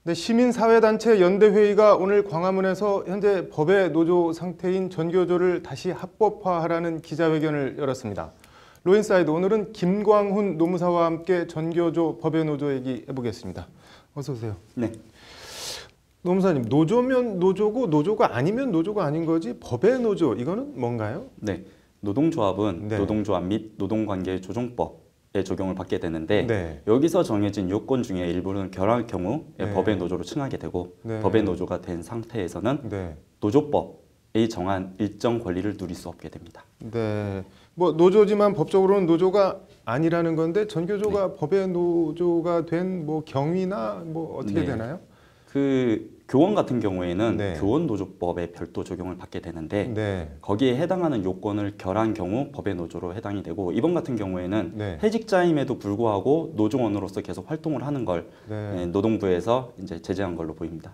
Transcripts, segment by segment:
네, 시민사회단체 연대회의가 오늘 광화문에서 현재 법의 노조 상태인 전교조를 다시 합법화하라는 기자회견을 열었습니다. 로인사이드, 오늘은 김광훈 노무사와 함께 전교조 법의 노조 얘기 해보겠습니다. 어서 오세요. 네. 노무사님, 노조면 노조고 노조가 아니면 노조가 아닌 거지 법의 노조, 이거는 뭔가요? 네. 노동조합은 네. 노동조합 및 노동관계 조정법에 적용을 받게 되는데 네. 여기서 정해진 요건 중에 일부는 결할 경우 네. 법의 노조로 칭하게 되고 네. 법의 노조가 된 상태에서는 네. 노조법에 정한 일정 권리를 누릴 수 없게 됩니다. 네. 뭐 노조지만 법적으로는 노조가 아니라는 건데 전교조가 법의 노조가 된 뭐 경위나 뭐 어떻게 네. 되나요? 그 교원 같은 경우에는 네. 교원노조법에 별도 적용을 받게 되는데 네. 거기에 해당하는 요건을 결한 경우 법의 노조로 해당이 되고 이번 같은 경우에는 네. 해직자임에도 불구하고 노조원으로서 계속 활동을 하는 걸 네. 노동부에서 이제 제재한 걸로 보입니다.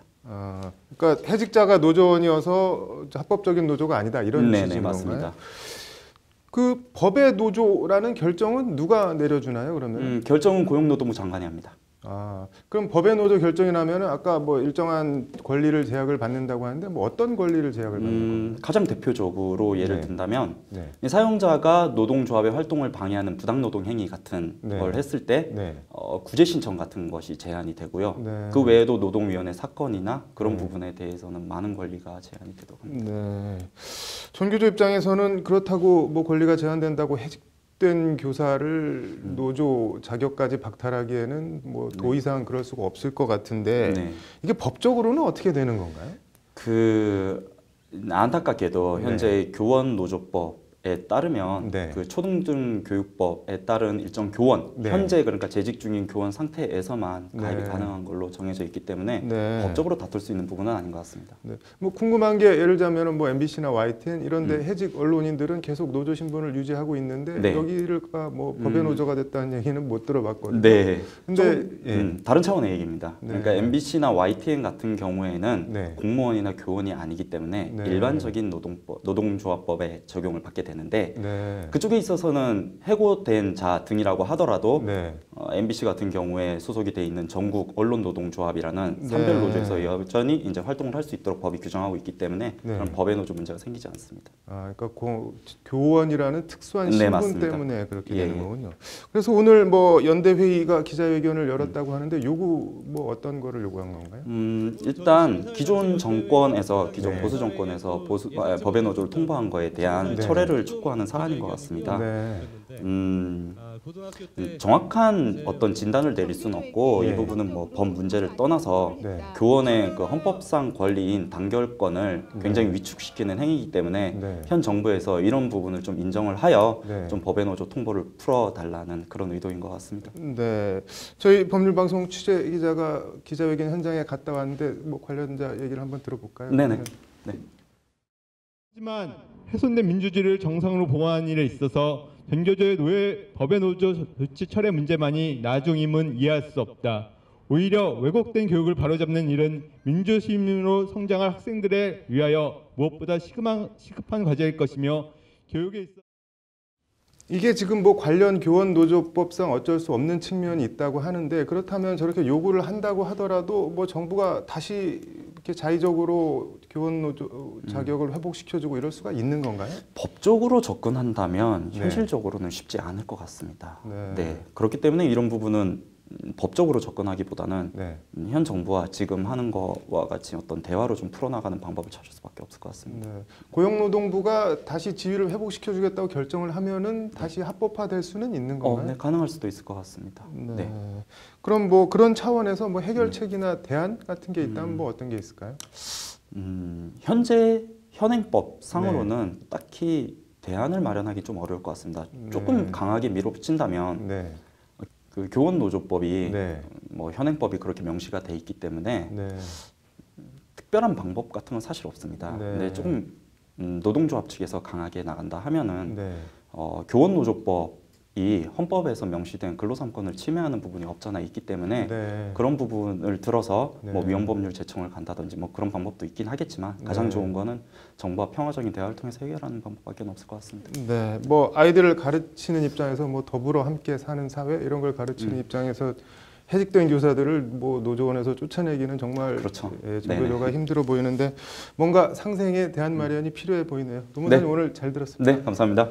그러니까 해직자가 노조원이어서 합법적인 노조가 아니다 이런 네네, 취지인 맞습니다. 건가요? 그 법의 노조라는 결정은 누가 내려주나요? 그러면? 결정은 고용노동부 장관이 합니다. 그럼 법의 노조 결정이 나면 아까 뭐 일정한 권리를 제약을 받는다고 하는데 뭐 어떤 권리를 제약을 받는 겁니까? 가장 대표적으로 예를 네. 든다면 네. 사용자가 노동조합의 활동을 방해하는 부당노동 행위 같은 네. 걸 했을 때 네. 구제 신청 같은 것이 제한이 되고요. 네. 그 외에도 노동위원회 사건이나 그런 네. 부분에 대해서는 많은 권리가 제한이 되도록 합니다. 네. 전교조 입장에서는 그렇다고 뭐 권리가 제한된다고 해직된 교사를 노조 자격까지 박탈하기에는 뭐 더 이상 그럴 수가 없을 것 같은데 네. 이게 법적으로는 어떻게 되는 건가요? 안타깝게도 현재 교원 노조법에 따르면 네. 그 초등등 교육법에 따른 일정 교원 네. 현재 그러니까 재직 중인 교원 상태에서만 가입이 네. 가능한 걸로 정해져 있기 때문에 네. 법적으로 다툴 수 있는 부분은 아닌 것 같습니다. 네. 뭐 궁금한 게 예를 들자면 뭐 MBC나 YTN 이런데 해직 언론인들은 계속 노조 신분을 유지하고 있는데 네. 여기가 뭐 법의 노조가 됐다는 얘기는 못 들어봤거든요. 네. 근데 예. 다른 차원의 얘기입니다. 네. 그러니까 MBC나 YTN 같은 경우에는 네. 공무원이나 교원이 아니기 때문에 네. 일반적인 노동조합법에 적용을 받게 되는데 네. 그쪽에 있어서는 해고된 자 등이라고 하더라도 네. MBC 같은 경우에 소속이 돼 있는 전국 언론노동조합이라는 네. 산별 노조에서 여전히 이제 활동을 할 수 있도록 법이 규정하고 있기 때문에 네. 그런 법의 노조 문제가 생기지 않습니다. 그러니까 교원이라는 특수한 네, 신분 맞습니다. 때문에 그렇게 예, 되는 예. 거군요. 그래서 오늘 뭐 연대 회의가 기자회견을 열었다고 하는데 요구 뭐 어떤 거를 요구한 건가요? 일단 기존 정권에서 기존 네. 보수 정권에서 법의 노조를 통보한 거에 대한 네. 철회를 촉구하는 사안인 것 같습니다. 네. 정확한 어떤 진단을 내릴 수는 없고 네. 이 부분은 뭐 법 문제를 떠나서 네. 교원의 그 헌법상 권리인 단결권을 굉장히 위축시키는 행위이기 때문에 네. 현 정부에서 이런 부분을 좀 인정을 하여 네. 좀 법의 노조 통보를 풀어달라는 그런 의도인 것 같습니다. 네, 저희 법률방송 취재 기자가 기자회견 현장에 갔다 왔는데 뭐 관련자 얘기를 한번 들어볼까요? 네네. 네. 하지만 훼손된 민주주의를 정상으로 보호하는 일에 있어서 전교조의 법의 노조 조치 철회 문제만이 나중임은 이해할 수 없다. 오히려 왜곡된 교육을 바로잡는 일은 민주시민으로 성장할 학생들에 위하여 무엇보다 시급한 과제일 것이며 교육에 있어 이게 지금 뭐 관련 교원 노조법상 어쩔 수 없는 측면이 있다고 하는데 그렇다면 저렇게 요구를 한다고 하더라도 뭐 정부가 다시 이렇게 자의적으로 교원 노조 자격을 회복시켜주고 이럴 수가 있는 건가요? 법적으로 접근한다면 네. 현실적으로는 쉽지 않을 것 같습니다. 네. 그렇기 때문에 이런 부분은 법적으로 접근하기보다는 네. 현 정부와 지금 하는 거와 같이 어떤 대화로 좀 풀어나가는 방법을 찾을 수밖에 없을 것 같습니다. 네. 고용노동부가 다시 지위를 회복시켜주겠다고 결정을 하면은 다시 합법화될 수는 있는 건가요? 네, 가능할 수도 있을 것 같습니다. 네. 네. 그럼 뭐 그런 차원에서 뭐 해결책이나 대안 같은 게 있다면 뭐 어떤 게 있을까요? 현재 현행법 상으로는 딱히 대안을 마련하기 좀 어려울 것 같습니다. 조금 강하게 밀어붙인다면 네. 그 교원 노조법이 네. 뭐 현행법이 그렇게 명시가 돼 있기 때문에 네. 특별한 방법 같은 건 사실 없습니다. 네. 근데 조금 노동조합 측에서 강하게 나간다 하면은 네. 교원 노조법이 헌법에서 명시된 근로삼권을 침해하는 부분이 없잖아 있기 때문에 네. 그런 부분을 들어서 네. 뭐 위헌법률 제청을 간다든지 뭐 그런 방법도 있긴 하겠지만 가장 네. 좋은 거는 정부와 평화적인 대화를 통해서 해결하는 방법밖에 없을 것 같습니다. 네, 뭐 아이들을 가르치는 입장에서 뭐 더불어 함께 사는 사회 이런 걸 가르치는 입장에서 해직된 교사들을 뭐 노조원에서 쫓아내기는 정말 그렇죠. 예, 전교조가 힘들어 보이는데 뭔가 상생에 대한 마련이 필요해 보이네요. 노무사님 네. 오늘 잘 들었습니다. 네, 감사합니다.